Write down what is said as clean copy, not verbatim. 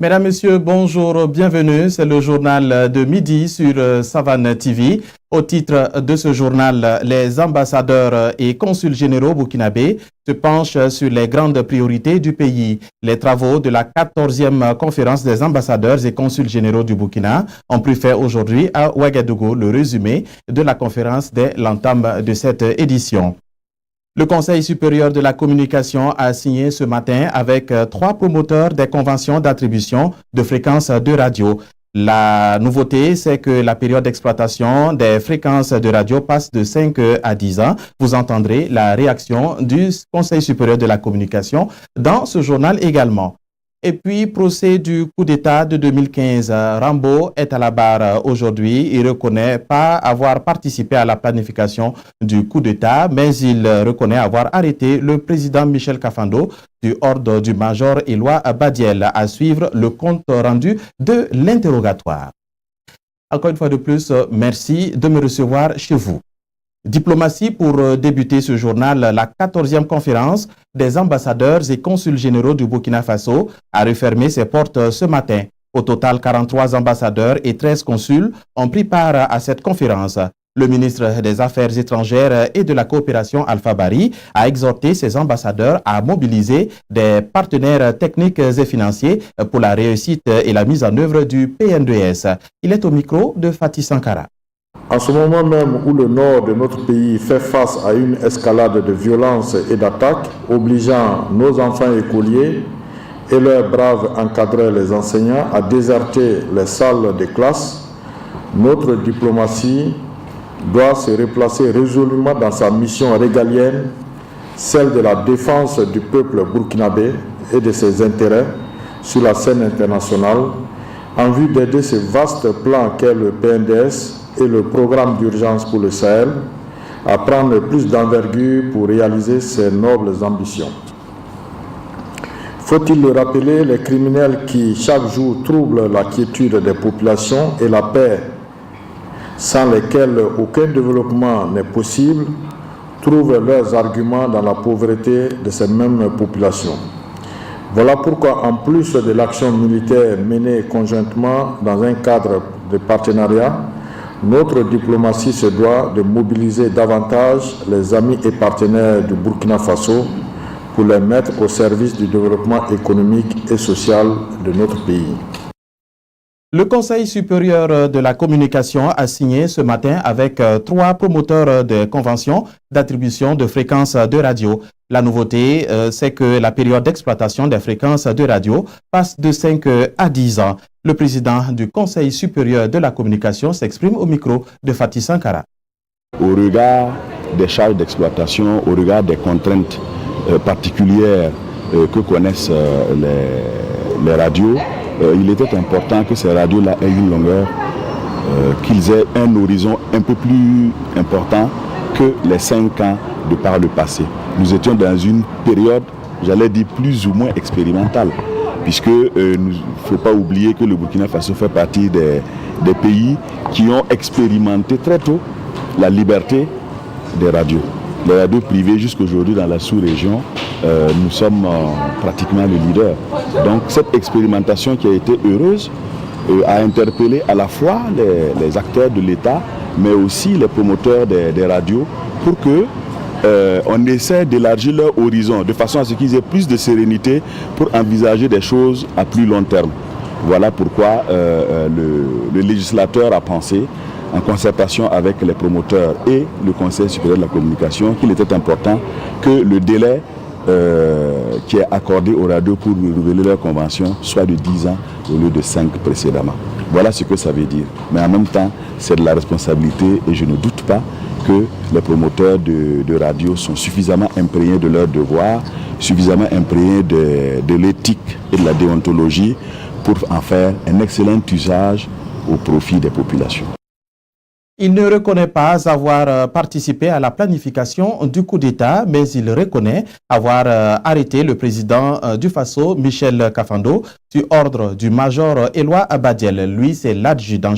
Mesdames, Messieurs, bonjour, bienvenue. C'est le journal de midi sur Savane TV. Au titre de ce journal, les ambassadeurs et consuls généraux burkinabés se penchent sur les grandes priorités du pays. Les travaux de la 14e conférence des ambassadeurs et consuls généraux du Burkina ont pris fin aujourd'hui à Ouagadougou. Le résumé de la conférence dès l'entame de cette édition. Le Conseil supérieur de la communication a signé ce matin avec 3 promoteurs des conventions d'attribution de fréquences de radio. La nouveauté, c'est que la période d'exploitation des fréquences de radio passe de 5 à 10 ans. Vous entendrez la réaction du Conseil supérieur de la communication dans ce journal également. Et puis, procès du coup d'État de 2015. Rambo est à la barre aujourd'hui. Il ne reconnaît pas avoir participé à la planification du coup d'État, mais il reconnaît avoir arrêté le président Michel Kafando du ordre du major Éloi Badiel. À suivre le compte rendu de l'interrogatoire. Encore une fois de plus, merci de me recevoir chez vous. Diplomatie pour débuter ce journal, la 14e conférence des ambassadeurs et consuls généraux du Burkina Faso a refermé ses portes ce matin. Au total, 43 ambassadeurs et 13 consuls ont pris part à cette conférence. Le ministre des Affaires étrangères et de la coopération Alpha Bari a exhorté ses ambassadeurs à mobiliser des partenaires techniques et financiers pour la réussite et la mise en œuvre du PNDS. Il est au micro de Fatih Sankara. En ce moment même où le nord de notre pays fait face à une escalade de violence et d'attaques obligeant nos enfants écoliers et leurs braves encadreurs les enseignants à déserter les salles de classe, notre diplomatie doit se replacer résolument dans sa mission régalienne, celle de la défense du peuple burkinabé et de ses intérêts sur la scène internationale en vue d'aider ce vaste plan qu'est le PNDS et le programme d'urgence pour le Sahel à prendre plus d'envergure pour réaliser ses nobles ambitions. Faut-il le rappeler, les criminels qui chaque jour troublent la quiétude des populations et la paix, sans lesquels aucun développement n'est possible, trouvent leurs arguments dans la pauvreté de ces mêmes populations. Voilà pourquoi, en plus de l'action militaire menée conjointement dans un cadre de partenariat, notre diplomatie se doit de mobiliser davantage les amis et partenaires du Burkina Faso pour les mettre au service du développement économique et social de notre pays. Le Conseil supérieur de la communication a signé ce matin avec 3 promoteurs de conventions d'attribution de fréquences de radio. La nouveauté, c'est que la période d'exploitation des fréquences de radio passe de 5 à 10 ans. Le président du Conseil supérieur de la communication s'exprime au micro de Fatih Sankara. Au regard des charges d'exploitation, au regard des contraintes particulières que connaissent les radios, il était important que ces radios-là aient une longueur, qu'ils aient un horizon un peu plus important que les 5 ans de par le passé. Nous étions dans une période, j'allais dire, plus ou moins expérimentale, puisque il ne faut pas oublier que le Burkina Faso fait partie des pays qui ont expérimenté très tôt la liberté des radios. Les radios privées jusqu'aujourd'hui dans la sous-région, nous sommes pratiquement le leader. Donc cette expérimentation qui a été heureuse a interpellé à la fois les acteurs de l'État, mais aussi les promoteurs des radios pour que on essaie d'élargir leur horizon de façon à ce qu'ils aient plus de sérénité pour envisager des choses à plus long terme. Voilà pourquoi le législateur a pensé, en concertation avec les promoteurs et le Conseil supérieur de la communication, qu'il était important que le délai qui est accordé aux radios pour renouveler leur convention soit de 10 ans au lieu de 5 précédemment. Voilà ce que ça veut dire. Mais en même temps, c'est de la responsabilité et je ne doute pas que les promoteurs de radio sont suffisamment imprégnés de leurs devoirs, suffisamment imprégnés de l'éthique et de la déontologie pour en faire un excellent usage au profit des populations. Il ne reconnaît pas avoir participé à la planification du coup d'État, mais il reconnaît avoir arrêté le président du Faso, Michel Kafando, sur ordre du major Éloi Badiel. Lui, c'est l'adjudant